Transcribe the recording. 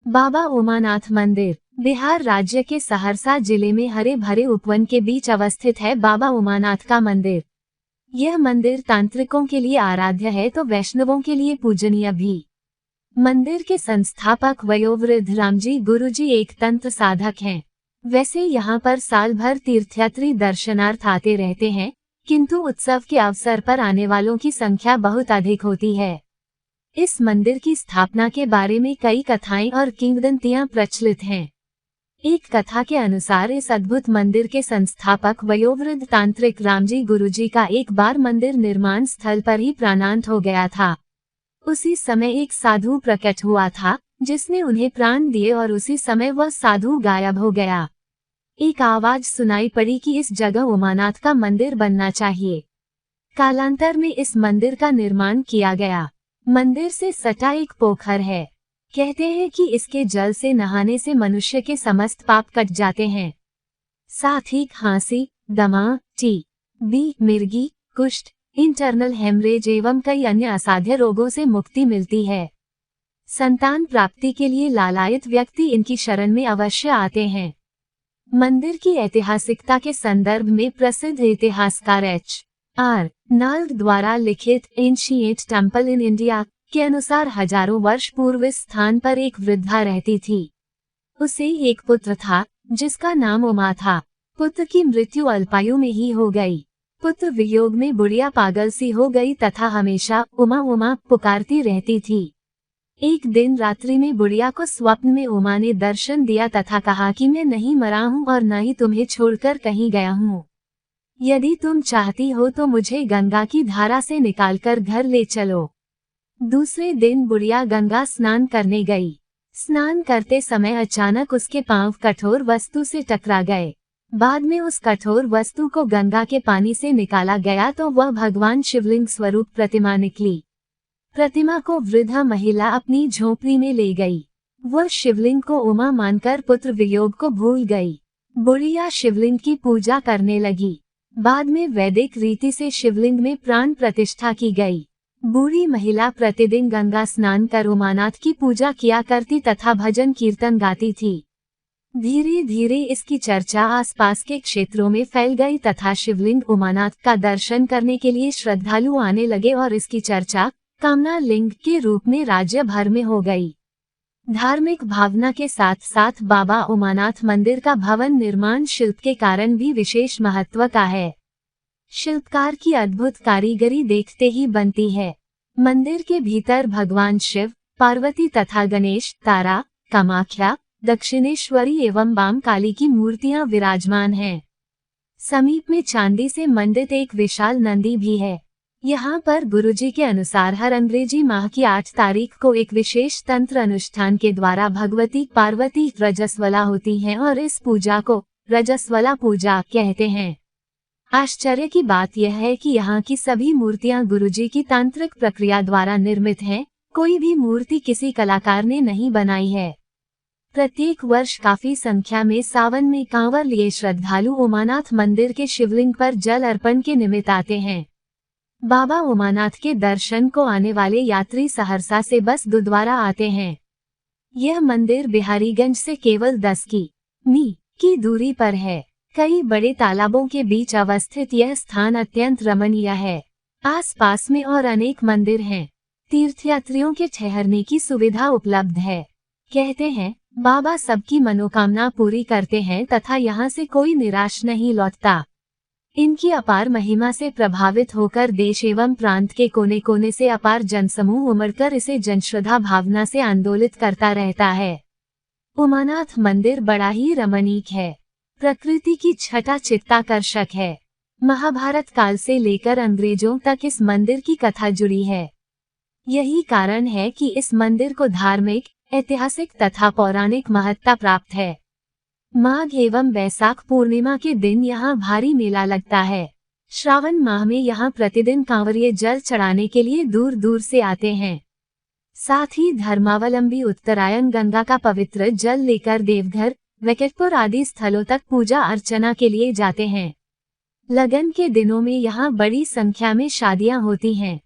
बाबा उमानाथ मंदिर बिहार राज्य के सहरसा जिले में हरे भरे उपवन के बीच अवस्थित है बाबा उमानाथ का मंदिर। यह मंदिर तांत्रिकों के लिए आराध्य है तो वैष्णवों के लिए पूजनीय भी। मंदिर के संस्थापक वयोवृद्ध रामजी गुरुजी एक तंत्र साधक हैं। वैसे यहाँ पर साल भर तीर्थयात्री दर्शनार्थ आते रहते हैं, किंतु उत्सव के अवसर पर आने वालों की संख्या बहुत अधिक होती है। इस मंदिर की स्थापना के बारे में कई कथाएं और किंवदंतियां प्रचलित हैं। एक कथा के अनुसार इस अद्भुत मंदिर के संस्थापक वयोवृद्ध तांत्रिक रामजी गुरुजी का एक बार मंदिर निर्माण स्थल पर ही प्राणांत हो गया था। उसी समय एक साधु प्रकट हुआ था जिसने उन्हें प्राण दिए और उसी समय वह साधु गायब हो गया। एक आवाज सुनाई पड़ी कि इस जगह उमानाथ का मंदिर बनना चाहिए। कालांतर में इस मंदिर का निर्माण किया गया। मंदिर से सटा एक पोखर है। कहते हैं कि इसके जल से नहाने से मनुष्य के समस्त पाप कट जाते हैं। साथ ही खांसी, दमा, टी.बी, मिर्गी, कुष्ठ, इंटरनल हेमरेज एवं कई अन्य असाध्य रोगों से मुक्ति मिलती है। संतान प्राप्ति के लिए लालायित व्यक्ति इनकी शरण में अवश्य आते हैं। मंदिर की ऐतिहासिकता के संदर्भ में प्रसिद्ध इतिहासकार H.R. नाल्ड द्वारा लिखित एंशिएंट टेम्पल इन इंडिया के अनुसार हजारों वर्ष पूर्व इस स्थान पर एक वृद्धा रहती थी। उसे एक पुत्र था जिसका नाम उमा था। पुत्र की मृत्यु अल्पायु में ही हो गई। पुत्र वियोग में बुढ़िया पागल सी हो गई तथा हमेशा उमा उमा पुकारती रहती थी। एक दिन रात्रि में बुढ़िया को स्वप्न में उमा ने दर्शन दिया तथा कहा कि मैं नहीं मरा हूँ और न ही तुम्हें छोड़कर कहीं गया हूँ। यदि तुम चाहती हो तो मुझे गंगा की धारा से निकालकर घर ले चलो। दूसरे दिन बुढ़िया गंगा स्नान करने गई। स्नान करते समय अचानक उसके पांव कठोर वस्तु से टकरा गए। बाद में उस कठोर वस्तु को गंगा के पानी से निकाला गया तो वह भगवान शिवलिंग स्वरूप प्रतिमा निकली। प्रतिमा को वृद्धा महिला अपनी झोपड़ी में ले गई। वह शिवलिंग को उमा मानकर पुत्र वियोग को भूल गई। बुढ़िया शिवलिंग की पूजा करने लगी। बाद में वैदिक रीति से शिवलिंग में प्राण प्रतिष्ठा की गई। बूढ़ी महिला प्रतिदिन गंगा स्नान कर उमानाथ की पूजा किया करती तथा भजन कीर्तन गाती थी। धीरे धीरे इसकी चर्चा आसपास के क्षेत्रों में फैल गई तथा शिवलिंग उमानाथ का दर्शन करने के लिए श्रद्धालु आने लगे और इसकी चर्चा कामना लिंग के रूप में राज्य भर में हो गई। धार्मिक भावना के साथ साथ बाबा उमानाथ मंदिर का भवन निर्माण शिल्प के कारण भी विशेष महत्व का है। शिल्पकार की अद्भुत कारीगरी देखते ही बनती है। मंदिर के भीतर भगवान शिव, पार्वती तथा गणेश, तारा, कामाख्या, दक्षिणेश्वरी एवं वाम काली की मूर्तियां विराजमान हैं। समीप में चांदी से मंडित एक विशाल नंदी भी है। यहाँ पर गुरुजी के अनुसार हर अंग्रेजी माह की 8 तारीख को एक विशेष तंत्र अनुष्ठान के द्वारा भगवती पार्वती रजस्वला होती हैं और इस पूजा को रजस्वला पूजा कहते हैं। आश्चर्य की बात यह है कि यहाँ की सभी मूर्तियाँ गुरुजी की तांत्रिक प्रक्रिया द्वारा निर्मित हैं। कोई भी मूर्ति किसी कलाकार ने नहीं बनाई है। प्रत्येक वर्ष काफी संख्या में सावन में कांवर लिए श्रद्धालु उमानाथ मंदिर के शिवलिंग पर जल अर्पण के निमित्त आते हैं। बाबा उमानाथ के दर्शन को आने वाले यात्री सहरसा से बस द्वारा आते हैं। यह मंदिर बिहारीगंज से केवल 10 किमी की दूरी पर है। कई बड़े तालाबों के बीच अवस्थित यह स्थान अत्यंत रमणीय है। आसपास में और अनेक मंदिर हैं। तीर्थयात्रियों के ठहरने की सुविधा उपलब्ध है। कहते हैं बाबा सबकी मनोकामना पूरी करते हैं तथा यहाँ से कोई निराश नहीं लौटता। इनकी अपार महिमा से प्रभावित होकर देश एवं प्रांत के कोने कोने से अपार जनसमूह उमड़कर इसे जनश्रद्धा भावना से आंदोलित करता रहता है। उमानाथ मंदिर बड़ा ही रमणीक है। प्रकृति की छटा चित्ताकर्षक है। महाभारत काल से लेकर अंग्रेजों तक इस मंदिर की कथा जुड़ी है। यही कारण है कि इस मंदिर को धार्मिक, ऐतिहासिक तथा पौराणिक महत्ता प्राप्त है। माघ एवं वैशाख पूर्णिमा के दिन यहाँ भारी मेला लगता है। श्रावण माह में यहाँ प्रतिदिन कांवरिये जल चढ़ाने के लिए दूर दूर से आते हैं। साथ ही धर्मावलंबी उत्तरायण गंगा का पवित्र जल लेकर देवघर, वेंकटपुर आदि स्थलों तक पूजा अर्चना के लिए जाते हैं। लगन के दिनों में यहाँ बड़ी संख्या में शादियां होती हैं।